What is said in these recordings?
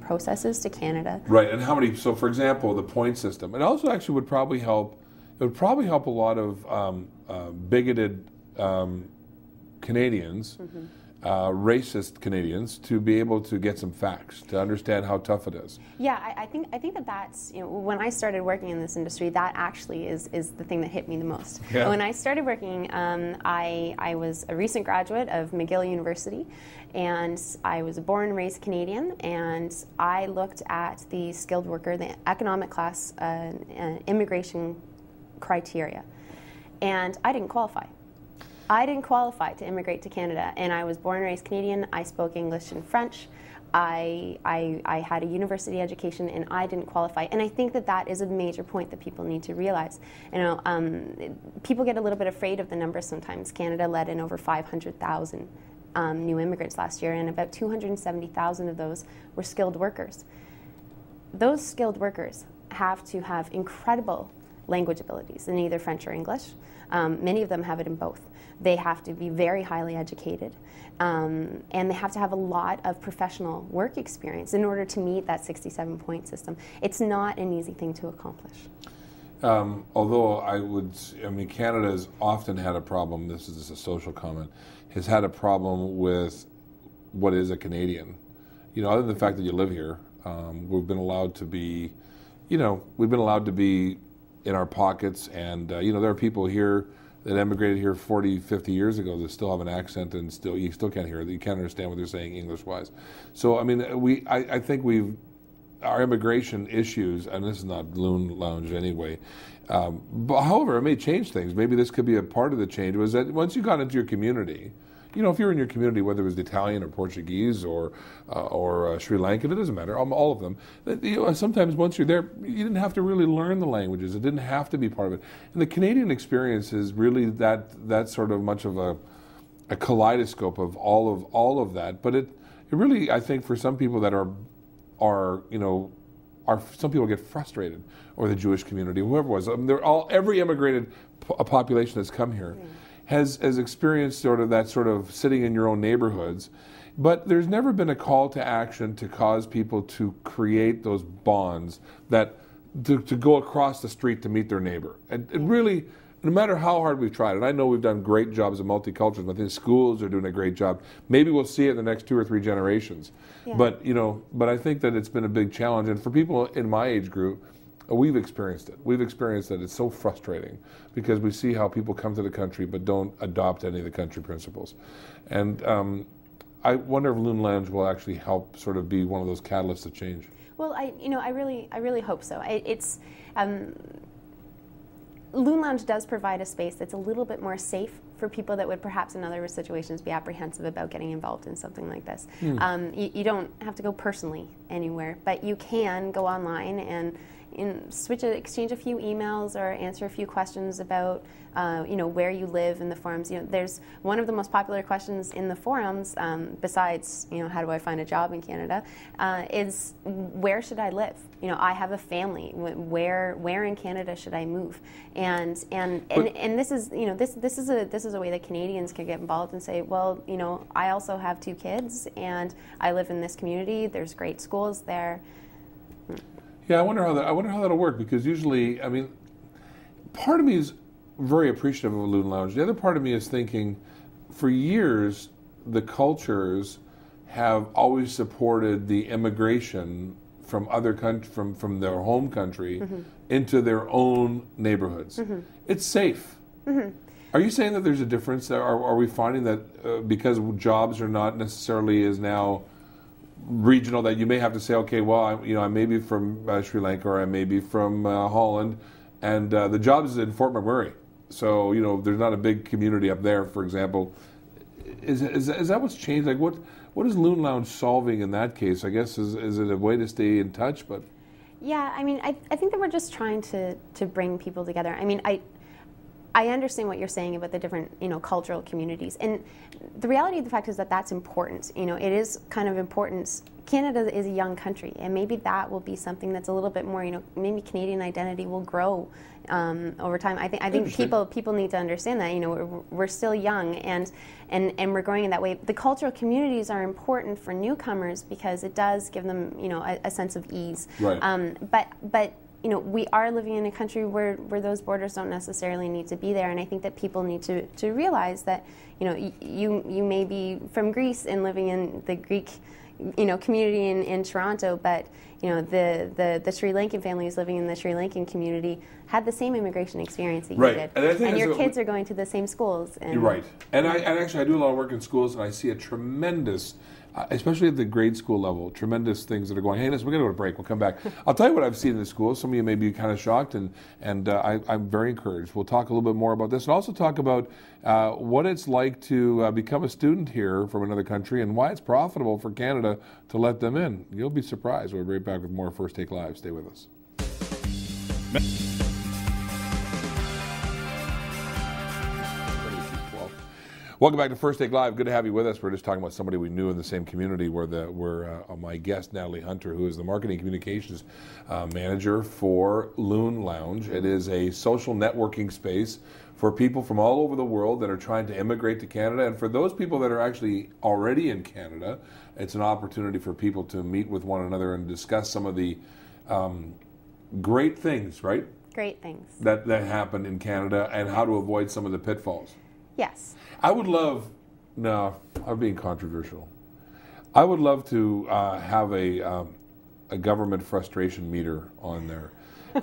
processes to Canada. Right, and how many? So, for example, the point system. It also actually would probably help. It would probably help a lot of bigoted Canadians, racist Canadians, to be able to get some facts, to understand how tough it is. Yeah, I think that's, when I started working in this industry, that actually is the thing that hit me the most. Yeah. When I started working, I was a recent graduate of McGill University, and I was a born and raised Canadian, and I looked at the skilled worker, the economic class immigration criteria, and I didn't qualify. I didn't qualify to immigrate to Canada, and I was born and raised Canadian. I spoke English and French. I had a university education, and I didn't qualify. And I think that is a major point that people need to realize. People get a little bit afraid of the numbers sometimes. Canada let in over 500,000 new immigrants last year, and about 270,000 of those were skilled workers. Those skilled workers have to have incredible language abilities in either French or English. Many of them have it in both. They have to be very highly educated, and they have to have a lot of professional work experience in order to meet that 67-point system. It's not an easy thing to accomplish. Although Canada has often had a problem, this is just a social comment, has had a problem with what is a Canadian. Other than the fact that you live here, we've been allowed to be, in our pockets, and there are people here that emigrated here 40, 50 years ago that still have an accent, and you still can't hear it. You can't understand what they're saying English-wise. So I think our immigration issues, and this is not LoonLounge anyway, but however, it may change things. Maybe this could be a part of the change, was that once you got into your community, if you're in your community, whether it was Italian or Portuguese or Sri Lankan, it doesn't matter, all of them. Sometimes once you're there, you didn't have to really learn the languages. It didn't have to be part of it. And the Canadian experience is really that sort of much of a kaleidoscope of all of that. But it really, I think, for some people that some people get frustrated, or the Jewish community, whoever it was. Every immigrated population that's come here. Yeah. Has experienced sort of sitting in your own neighborhoods, but there's never been a call to action to cause people to create those bonds that to go across the street to meet their neighbor. And it really, no matter how hard we've tried, and I know we've done great jobs of multiculturalism. I think schools are doing a great job. Maybe we'll see it in the next 2 or 3 generations. Yeah. But I think that it's been a big challenge, and for people in my age group, we've experienced it. We've experienced that it's so frustrating because we see how people come to the country but don't adopt any of the country principles. And I wonder if LoonLounge will actually help sort of be one of those catalysts of change. Well, I really hope so. LoonLounge does provide a space that's a little bit more safe for people that would perhaps in other situations be apprehensive about getting involved in something like this. You don't have to go personally anywhere, but you can go online and exchange a few emails or answer a few questions about where you live in the forums. There's one of the most popular questions in the forums, besides how do I find a job in Canada, is where should I live? I have a family. Where in Canada should I move? And this is this is a way that Canadians can get involved and say, well, I also have 2 kids and I live in this community. There's great schools there. Yeah, I wonder how that'll work, because usually, part of me is very appreciative of LoonLounge. The other part of me is thinking, for years, the cultures have always supported the immigration from other from their home country into their own neighborhoods. It's safe. Are you saying that there's a difference? Are we finding that because jobs are not necessarily as now regional, that you may have to say, okay, well, I may be from Sri Lanka, or I may be from Holland, and the job is in Fort McMurray, so there's not a big community up there, for example. Is that what's changed? Like, what is LoonLounge solving in that case? I guess is it a way to stay in touch? But yeah, I think that we're just trying to bring people together. I understand what you're saying about the different, cultural communities, and the reality of the fact is that that's important. It is kind of important. Canada is a young country, and maybe that will be something that's a little bit more, maybe Canadian identity will grow over time. I think people need to understand that, we're still young, and we're growing in that way. The cultural communities are important for newcomers because it does give them, a sense of ease. Right. But we are living in a country where those borders don't necessarily need to be there, and I think that people need to realize that, you may be from Greece and living in the Greek, community in Toronto, but the Sri Lankan families living in the Sri Lankan community had the same immigration experience that you did, and your kids are going to the same schools. You're right, and actually I do a lot of work in schools, and I see a tremendous, especially at the grade school level, tremendous things that are going. Hey, listen, we're going to go to break. We'll come back. I'll tell you what I've seen in the schools. Some of you may be kind of shocked, and I'm very encouraged. We'll talk a little bit more about this, and also talk about what it's like to become a student here from another country, and why it's profitable for Canada to let them in. You'll be surprised. We'll be right back with more First Take Live. Stay with us. Welcome back to First Take Live. Good to have you with us. We're just talking about somebody we knew in the same community. Where my guest, Natalie Hunter, who is the marketing communications manager for LoonLounge. It is a social networking space for people from all over the world that are trying to immigrate to Canada. And for those people that are actually already in Canada, it's an opportunity for people to meet with one another and discuss some of the great things, right? Great things. That happen in Canada, and how to avoid some of the pitfalls. Yes. I would love, no, I'm being controversial. I would love to have a government frustration meter on there.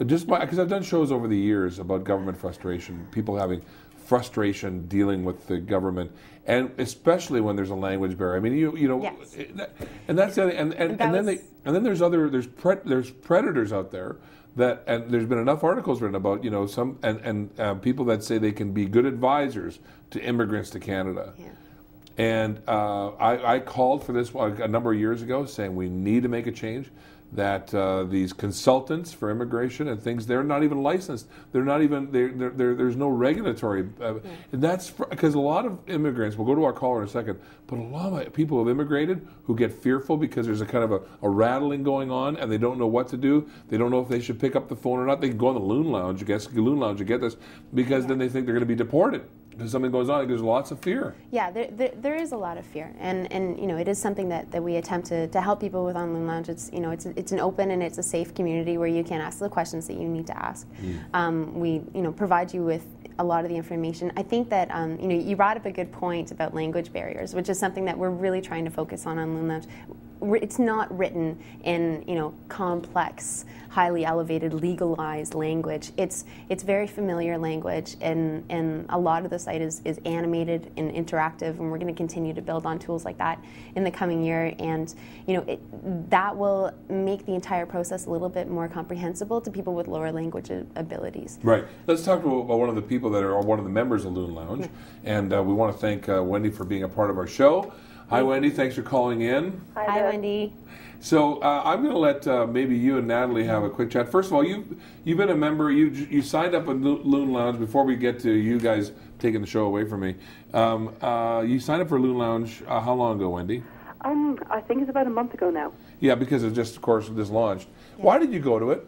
Just because I've done shows over the years about government frustration, people having frustration dealing with the government, and especially when there's a language barrier. I mean, yes. And that's the other, and then there's predators out there. And there's been enough articles written about, some people that say they can be good advisors to immigrants to Canada. Yeah. And I called for this a number of years ago, saying we need to make a change. That these consultants for immigration and things, they're not even licensed. They're not even there's no regulatory. And that's because a lot of immigrants. We'll go to our caller in a second. But a lot of people who have immigrated who get fearful because there's a kind of a rattling going on, and they don't know what to do. They don't know if they should pick up the phone or not. They can go on the LoonLounge, and get this, because then they think they're going to be deported. Because something goes on, there's lots of fear. Yeah, there is a lot of fear, and it is something that we attempt to help people with on LoonLounge. It's an open and it's a safe community where you can ask the questions that you need to ask. We provide you with a lot of the information. I think that you brought up a good point about language barriers, which is something that we're really trying to focus on LoonLounge. It's not written in complex, highly elevated, legalized language. It's very familiar language, and a lot of the site is animated and interactive, and we're going to continue to build on tools like that in the coming year. And that will make the entire process a little bit more comprehensible to people with lower language abilities. Right. Let's talk about one of the people that are one of the members of LoonLounge, and we want to thank Wendy for being a part of our show. Hi, Wendy. Thanks for calling in. Hi, Wendy. So I'm going to let maybe you and Natalie have a quick chat. First of all, you've been a member. You signed up with LoonLounge. Before we get to you guys taking the show away from me, you signed up for LoonLounge how long ago, Wendy? I think it's about a month ago now. Yeah, because it just, of course, just launched. Yeah. Why did you go to it?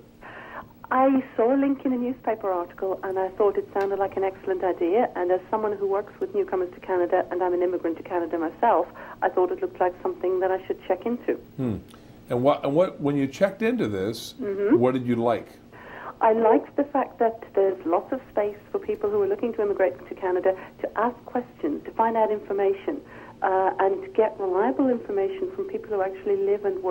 I saw a link in a newspaper article, and I thought it sounded like an excellent idea. And as someone who works with newcomers to Canada, and I'm an immigrant to Canada myself, I thought it looked like something that I should check into. And what when you checked into this, what did you like? I liked the fact that there's lots of space for people who are looking to immigrate to Canada to ask questions, to find out information, and to get reliable information from people who actually live and work